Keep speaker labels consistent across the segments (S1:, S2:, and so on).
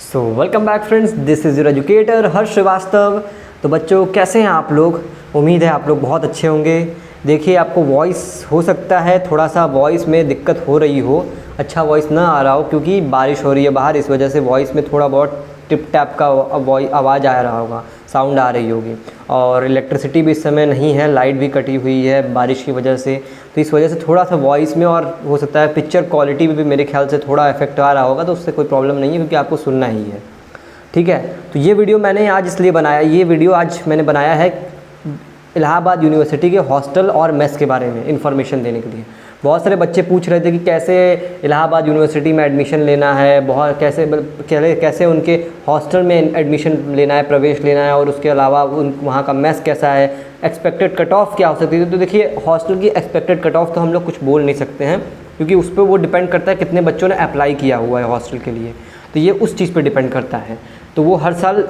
S1: Welcome back friends, this is your educator Harsh Srivastava. तो बच्चों, कैसे हैं आप लोग? उम्मीद है आप लोग बहुत अच्छे होंगे। देखिए, आपको वॉइस हो सकता है थोड़ा सा वॉइस में दिक्कत हो रही हो, अच्छा वॉइस ना आ रहा हो क्योंकि बारिश हो रही है बाहर, इस वजह से वॉइस में थोड़ा बहुत टिप टैप का आवाज़ आ रहा होगा, साउंड आ रही होगी। और इलेक्ट्रिसिटी भी इस समय नहीं है, लाइट भी कटी हुई है बारिश की वजह से, तो इस वजह से थोड़ा सा वॉइस में और हो सकता है पिक्चर क्वालिटी में भी मेरे ख्याल से थोड़ा इफेक्ट आ रहा होगा। तो उससे कोई प्रॉब्लम नहीं है क्योंकि आपको सुनना ही है, ठीक है। तो ये वीडियो मैंने आज इसलिए बनाया, ये वीडियो आज मैंने बनाया है इलाहाबाद यूनिवर्सिटी के हॉस्टल और मेस के बारे में इन्फॉर्मेशन देने के लिए। बहुत सारे बच्चे पूछ रहे थे कि कैसे इलाहाबाद यूनिवर्सिटी में एडमिशन लेना है, बहुत कैसे उनके हॉस्टल में एडमिशन लेना है, प्रवेश लेना है, और उसके अलावा वहाँ का मेस कैसा है, एक्सपेक्टेड कट ऑफ क्या हो सकती है। तो देखिए, हॉस्टल की एक्सपेक्टेड कट ऑफ तो हम लोग कुछ बोल नहीं सकते हैं क्योंकि उस पर वो डिपेंड करता है कितने बच्चों ने अप्लाई किया हुआ है हॉस्टल के लिए, तो ये उस चीज़ पर डिपेंड करता है। तो वो हर साल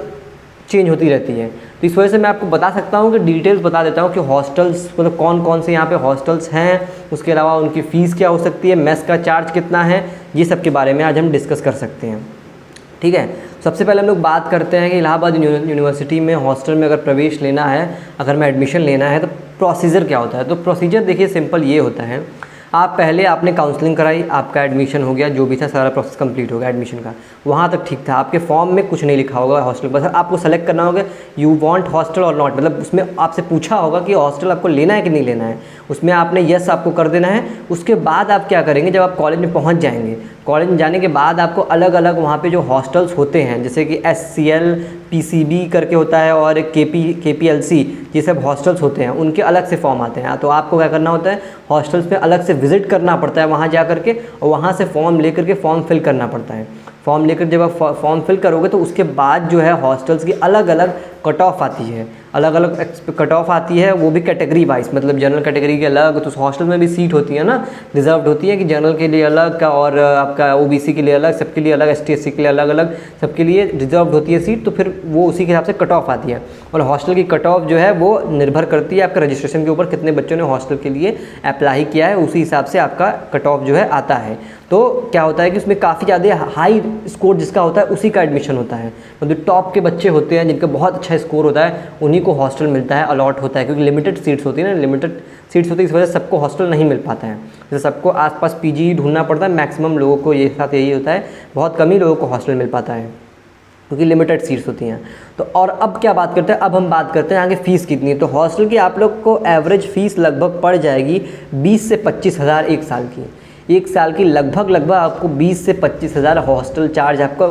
S1: चेंज होती रहती है। तो इस वजह से मैं आपको बता सकता हूँ कि डिटेल्स बता देता हूँ कि हॉस्टल्स मतलब कौन कौन से यहाँ पे हॉस्टल्स हैं, उसके अलावा उनकी फ़ीस क्या हो सकती है, मेस का चार्ज कितना है, ये सब के बारे में आज हम डिस्कस कर सकते हैं, ठीक है। सबसे पहले हम लोग बात करते हैं कि इलाहाबाद यूनिवर्सिटी में हॉस्टल में अगर प्रवेश लेना है, अगर मैं एडमिशन लेना है तो प्रोसीजर क्या होता है। तो प्रोसीजर देखिए सिंपल ये होता है, आप पहले आपने काउंसलिंग कराई, आपका एडमिशन हो गया, जो भी था सारा प्रोसेस कंप्लीट हो गया एडमिशन का, वहाँ तक ठीक था। आपके फॉर्म में कुछ नहीं लिखा होगा हॉस्टल, बस आपको सेलेक्ट करना होगा यू वांट हॉस्टल और नॉट, मतलब उसमें आपसे पूछा होगा कि हॉस्टल आपको लेना है कि नहीं लेना है, उसमें आपने यस आपको कर देना है। उसके बाद आप क्या करेंगे, जब आप कॉलेज में पहुँच जाएंगे, कॉलेज में जाने के बाद आपको अलग अलग वहाँ पे जो हॉस्टल्स होते हैं, जैसे कि SCL PCB करके होता है और KPLC, ये सब हॉस्टल्स होते हैं, उनके अलग से फॉर्म आते हैं। तो आपको क्या करना होता है, हॉस्टल्स पे अलग से विज़िट करना पड़ता है वहाँ जा कर के, और वहाँ से फॉर्म लेकर के फॉर्म फिल करना पड़ता है। फॉर्म लेकर जब आप फॉर्म फिल करोगे तो उसके बाद जो है हॉस्टल्स की अलग अलग कट ऑफ आती है, अलग अलग कट ऑफ आती है, वो भी कैटेगरी वाइज, मतलब जनरल कैटेगरी के अलग, तो उस हॉस्टल में भी सीट होती है ना, रिजर्व्ड होती है कि जनरल के लिए अलग का और आपका OBC के लिए अलग, सबके लिए अलग, ST SC के लिए अलग अलग, सबके लिए रिजर्व्ड होती है सीट। तो फिर वो उसी के हिसाब से कट ऑफ आती है, और हॉस्टल की कट ऑफ जो है वो निर्भर करती है आपका रजिस्ट्रेशन के ऊपर, कितने बच्चों ने हॉस्टल के लिए अप्लाई किया है, उसी हिसाब से आपका कट ऑफ जो है आता है। तो क्या होता है कि उसमें काफ़ी ज़्यादा हाई स्कोर जिसका होता है उसी का एडमिशन होता है, मतलब टॉप के बच्चे होते हैं जिनका बहुत अच्छा स्कोर होता है, उन्हीं को हॉस्टल मिलता है, अलॉट होता है, क्योंकि लिमिटेड सीट्स होती है ना, लिमिटेड सीट्स होती है, इस वजह से सबको हॉस्टल नहीं मिल पाता है। जैसे सबको आसपास PG ढूंढना पड़ता है, मैक्सिमम लोगों को ये साथ यही होता है, बहुत कम ही लोगों को हॉस्टल मिल पाता है क्योंकि लिमिटेड सीट्स होती हैं। तो और अब क्या बात करते हैं, अब हम बात करते हैं आगे फ़ीस कितनी है। तो हॉस्टल की आप लोग को एवरेज फ़ीस लगभग पड़ जाएगी 20 से 25 हज़ार एक साल की, एक साल की लगभग आपको 20 से 25 हज़ार हॉस्टल चार्ज आपका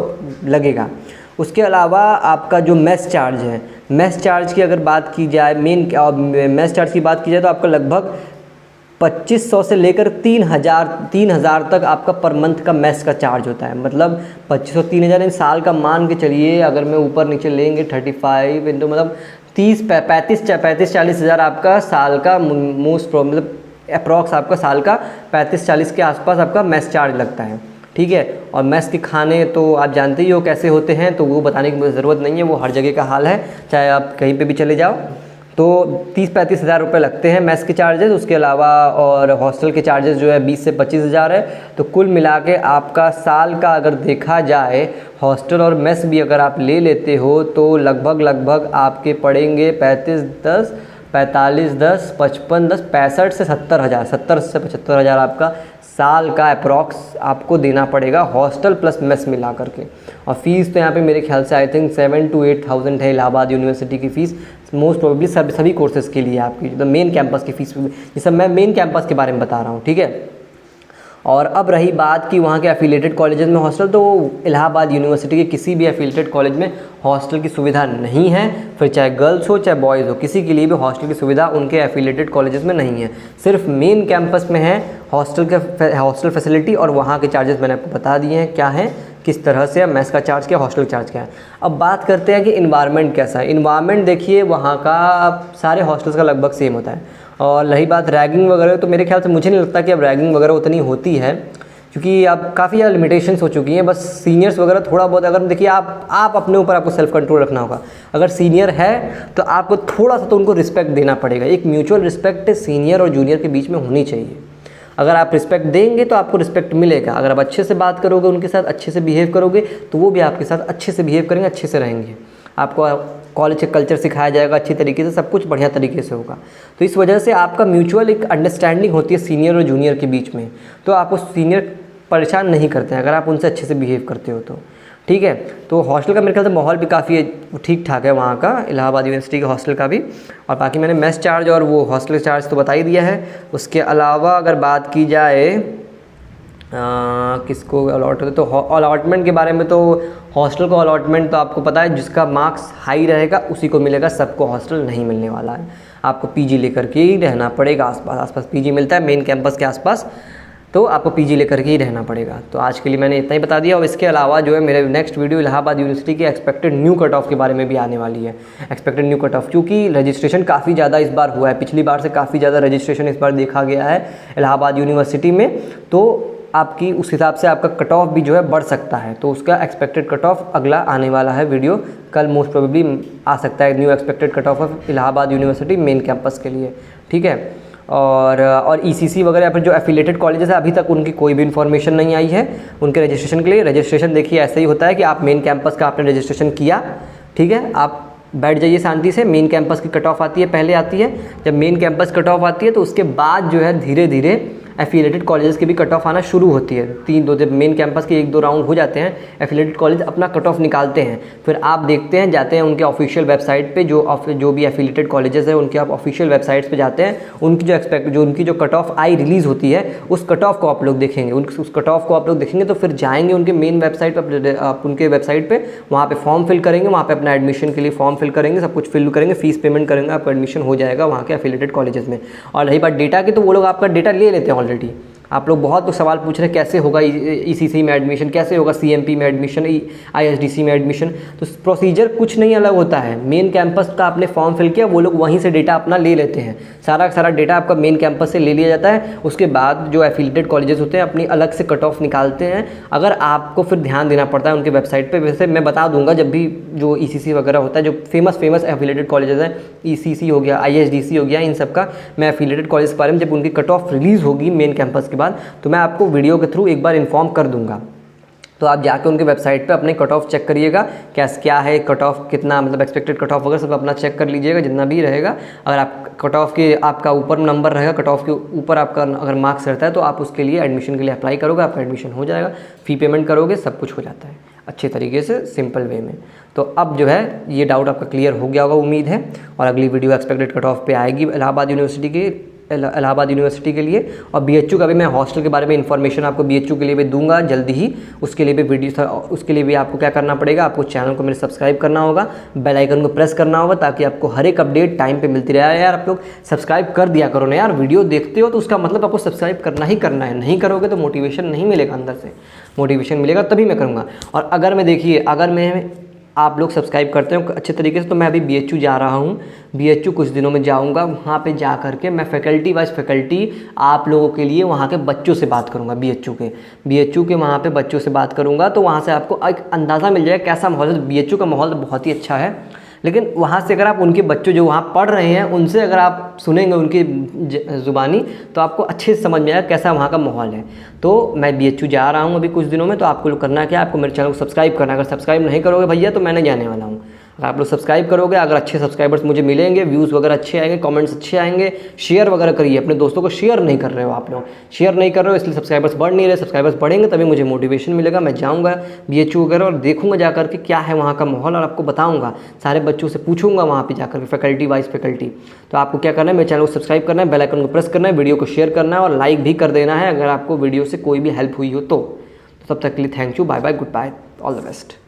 S1: लगेगा। उसके अलावा आपका जो मेस चार्ज है, मेस चार्ज की अगर बात की जाए, मेस चार्ज की बात की जाए तो आपका लगभग 2500 से लेकर 3000 तक आपका पर मंथ का मेस का चार्ज होता है। मतलब 2500 3000 इन साल का मान के चलिए, अगर मैं ऊपर नीचे लेंगे 35 इंटू मतलब 35-40 हज़ार आपका साल का मतलब अप्रॉक्स आपका साल का 35-40 के आसपास आपका मेस चार्ज लगता है, ठीक है। और मेस के खाने तो आप जानते ही हो कैसे होते हैं, तो वो बताने की मुझे ज़रूरत नहीं है, वो हर जगह का हाल है, चाहे आप कहीं पे भी चले जाओ। तो 30-35 हज़ार रुपये लगते हैं मेस के चार्जेस। उसके अलावा और हॉस्टल के चार्जेस जो है 20 से 25 हज़ार है। तो कुल मिला के आपका साल का अगर देखा जाए, हॉस्टल और मेस भी अगर आप ले लेते हो तो लगभग आपके पड़ेंगे 35-10 45-10 55-10 65 से 70 हज़ार, 70 से 75 हज़ार आपका साल का अप्रॉक्स आपको देना पड़ेगा हॉस्टल प्लस मेस मिला करके। और फ़ीस तो यहाँ पे मेरे ख्याल से आई थिंक 7 to 8,000 है इलाहाबाद यूनिवर्सिटी की फ़ीस, मोस्ट प्रोबेबली सभी कोर्सेज़ के लिए आपकी, तो मेन कैंपस की फ़ीस, ये सब मैं मेन कैंपस के बारे में बता रहा हूँ, ठीक है। और अब रही बात कि वहाँ के एफिलिएटेड कॉलेजेस में हॉस्टल, तो इलाहाबाद यूनिवर्सिटी के किसी भी एफिलिएटेड कॉलेज में हॉस्टल की सुविधा नहीं है, फिर चाहे गर्ल्स हो चाहे बॉयज़ हो, किसी के लिए भी हॉस्टल की सुविधा उनके एफिलिएटेड कॉलेजेस में नहीं है। सिर्फ मेन कैंपस में है हॉस्टल फैसिलिटी, और वहाँ के चार्जेस मैंने आपको बता दिए हैं क्या है, किस तरह से, मेस का चार्ज क्या, हॉस्टल चार्ज क्या है। अब बात करते हैं कि इन्वायरमेंट कैसा है। इन्वायरमेंट देखिए, वहाँ का सारे हॉस्टल्स का लगभग सेम होता है। और रही बात रैगिंग वगैरह, तो मेरे ख्याल से मुझे नहीं लगता कि अब रैगिंग वगैरह उतनी होती है, क्योंकि अब काफ़ी ज़्यादा लिमिटेशंस हो चुकी हैं। बस सीनियर्स वगैरह थोड़ा बहुत, अगर देखिए आप अपने ऊपर आपको सेल्फ कंट्रोल रखना होगा। अगर सीनियर है तो आपको थोड़ा सा तो उनको रिस्पेक्ट देना पड़ेगा, एक म्यूचुअल रिस्पेक्ट सीनियर और जूनियर के बीच में होनी चाहिए। अगर आप रिस्पेक्ट देंगे तो आपको रिस्पेक्ट मिलेगा, अगर आप अच्छे से बात करोगे उनके साथ, अच्छे से बिहेव करोगे तो वो भी आपके साथ अच्छे से बिहेव करेंगे, अच्छे से रहेंगे। आपको कॉलेज का कल्चर सिखाया जाएगा अच्छी तरीके से, सब कुछ बढ़िया तरीके से होगा। तो इस वजह से आपका म्यूचुअल एक अंडरस्टैंडिंग होती है सीनियर और जूनियर के बीच में, तो आपको सीनियर परेशान नहीं करते हैं अगर आप उनसे अच्छे से बिहेव करते हो तो, ठीक है। तो हॉस्टल का मेरे ख्याल से माहौल भी काफ़ी ठीक ठाक है वहाँ का, इलाहाबाद यूनिवर्सिटी के हॉस्टल का भी। और बाकी मैंने मेस चार्ज और वो हॉस्टल चार्ज तो बता ही दिया है। उसके अलावा अगर बात की जाए किसको अलॉट होता है, तो अलॉटमेंट के बारे में तो हॉस्टल को अलॉटमेंट तो आपको पता है, जिसका मार्क्स हाई रहेगा उसी को मिलेगा, सबको हॉस्टल नहीं मिलने वाला है। आपको पीजी लेकर के ही रहना पड़ेगा, आसपास पीजी मिलता है मेन कैंपस के आसपास, तो आपको पीजी लेकर के ही रहना पड़ेगा। तो आज के लिए मैंने इतना ही बता दिया। और इसके अलावा जो है मेरे नेक्स्ट वीडियो इलाहाबाद यूनिवर्सिटी की एक्सपेक्टेड न्यू कट ऑफ के बारे में भी आने वाली है। एक्सपेक्टेड न्यू कट ऑफ, क्योंकि रजिस्ट्रेशन काफ़ी ज़्यादा इस बार हुआ है, पिछली बार से काफ़ी ज़्यादा रजिस्ट्रेशन इस बार देखा गया है इलाहाबाद यूनिवर्सिटी में, तो आपकी उस हिसाब से आपका कट ऑफ भी जो है बढ़ सकता है। तो उसका एक्सपेक्टेड कट ऑफ अगला आने वाला है वीडियो, कल मोस्ट प्रोबेबली आ सकता है new expected cut off Allahabad university main campus के लिए, ठीक है। और ईसीसी वगैरह या फिर जो एफिलेटेड कॉलेजेस है अभी तक उनकी कोई भी इन्फॉर्मेशन नहीं आई है उनके रजिस्ट्रेशन के लिए। रजिस्ट्रेशन देखिए ऐसे ही होता है कि आप मेन कैंपस का आपने रजिस्ट्रेशन किया, ठीक है, आप बैठ जाइए शांति से। मेन कैंपस की कट ऑफ आती है, पहले आती है, जब मेन कैंपस कट ऑफ आती है तो उसके बाद जो है धीरे धीरे एफिलेटेड कॉलेजेस की भी कट ऑफ आना शुरू होती है। जब मेन कैंपस के 1-2 राउंड हो जाते हैं, एफिलेटेड कॉलेज अपना कट ऑफ निकालते हैं, फिर आप देखते हैं, जाते हैं उनके ऑफिशियल वेबसाइट पे, जो भी एफिलेटेड कॉलेजेस हैं उनके आप ऑफिशियल वेबसाइट्स पे जाते हैं, उनकी जो कट ऑफ आई रिलीज़ होती है उस कट ऑफ को आप लोग देखेंगे, उस कट ऑफ को आप लोग देखेंगे तो फिर जाएंगे उनके मेन वेबसाइट पर, उनके वेबसाइट पर, वहाँ पर फॉर्म फिल करेंगे, वहाँ पर अपना एडमिशन के लिए फॉर्म फिल करेंगे, सब कुछ फिल करेंगे, फीस पेमेंट करेंगे, आपका एडमिशन हो जाएगा वहाँ के एफिलेटेड कॉलेजेस में। और रही बात डेटा की, तो वो लोग आपका डेटा ले लेते हैं ऑलरेडी। आप लोग बहुत लोग सवाल पूछ रहे हैं कैसे होगा ईसीसी में एडमिशन, कैसे होगा सीएमपी में एडमिशन, आईएसडीसी में एडमिशन। तो प्रोसीजर कुछ नहीं अलग होता है। मेन कैंपस का आपने फॉर्म फिल किया, वो लोग वहीं से डेटा अपना ले लेते हैं, सारा डेटा आपका मेन कैंपस से ले लिया जाता है। उसके बाद जो एफिलेटेड कॉलेजेस होते हैं अपनी अलग से कट ऑफ निकालते हैं। अगर आपको फिर ध्यान देना पड़ता है उनके वेबसाइट पर, वैसे मैं बता दूंगा जब भी जो ईसीसी वगैरह होता है, जो फेमस एफिलेटेड कॉलेजेस हैं, ईसीसी हो गया, आईएसडीसी हो गया, इन सब का मैं एफिलेटेड कॉलेज के बारे में जब उनकी कट ऑफ रिलीज़ होगी मेन कैंपस के बाद तो मैं आपको वीडियो के थ्रू एक बार इन्फॉर्म कर दूंगा। तो आप जाके उनके वेबसाइट पे अपने कट ऑफ चेक करिएगा, क्या है कट ऑफ, कितना मतलब एक्सपेक्टेड कट ऑफ वगैरह सब अपना चेक कर लीजिएगा जितना भी रहेगा। अगर आप कट ऑफ के आपका ऊपर नंबर रहेगा, कट ऑफ के ऊपर आपका अगर मार्क्स रहता है तो आप उसके लिए एडमिशन के लिए अप्लाई करोगे, आपका एडमिशन हो जाएगा, फ़ी पेमेंट करोगे, सब कुछ हो जाता है अच्छे तरीके से, सिंपल वे में। तो अब जो है ये डाउट आपका क्लियर हो गया होगा उम्मीद है। और अगली वीडियो एक्सपेक्टेड कट ऑफ पे आएगी इलाहाबाद यूनिवर्सिटी के लिए। और बीएचयू का भी मैं हॉस्टल के बारे में इन्फॉर्मेशन आपको बीएचयू के लिए भी दूंगा जल्दी ही। उसके लिए भी वीडियो, उसके लिए भी आपको क्या करना पड़ेगा, आपको चैनल को मेरे सब्सक्राइब करना होगा, बेल आइकन को प्रेस करना होगा ताकि आपको हर एक अपडेट टाइम पे मिलती रहे। यार आप लोग सब्सक्राइब कर दिया करो ना यार, वीडियो देखते हो तो उसका मतलब आपको सब्सक्राइब करना ही करना है, नहीं करोगे तो मोटिवेशन नहीं मिलेगा, अंदर से मोटिवेशन मिलेगा तभी मैं करूँगा। और अगर मैं आप लोग सब्सक्राइब करते हो अच्छे तरीके से तो मैं अभी बीएचयू जा रहा हूँ, बीएचयू कुछ दिनों में जाऊँगा, वहाँ पे जा करके मैं फैकल्टी आप लोगों के लिए वहाँ के बच्चों से बात करूँगा, बीएचयू के वहाँ पे बच्चों से बात करूँगा तो वहाँ से आपको एक अंदाज़ा मिल जाएगा कैसा माहौल है। बीएचयू का माहौल बहुत ही अच्छा है, लेकिन वहाँ से अगर आप उनके बच्चों जो वहाँ पढ़ रहे हैं उनसे अगर आप सुनेंगे उनकी ज़ुबानी तो आपको अच्छे से समझ में आएगा कैसा वहाँ का माहौल है। तो मैं बीएचयू जा रहा हूँ अभी कुछ दिनों में, तो आपको करना क्या है, आपको मेरे चैनल को सब्सक्राइब करना है। अगर सब्सक्राइब नहीं करोगे भैया तो मैं नहीं जाने वाला हूँ। अगर आप लोग सब्सक्राइब करोगे, अगर अच्छे सब्सक्राइबर्स मुझे मिलेंगे, व्यूज़ वगैरह अच्छे आएंगे, कमेंट्स अच्छे आएंगे, शेयर वगैरह करिए, अपने दोस्तों को शेयर नहीं कर रहे हो आप लोग, शेयर नहीं कर रहे हो इसलिए सब्सक्राइबर्स बढ़ नहीं रहे। सब्सक्राइबर्स बढ़ेंगे तभी मुझे मोटिवेशन मिलेगा, मैं जाऊँगा बीएचयू वगैरह और देखूँगा जा करके क्या है वहाँ का माहौल और आपको बताऊँगा, सारे बच्चों से पूछूंगा वहाँ पर जाकर फैकल्टी वाइज फैकल्टी। तो आपको क्या करना है, मेरे चैनल को सब्सक्राइब करना है, बेल आइकन को प्रेस करना है, वीडियो को शेयर करना है और लाइक भी कर देना है अगर आपको वीडियो से कोई भी हेल्प हुई हो तो। तब तक के लिए thank you, bye bye, good bye, all the best.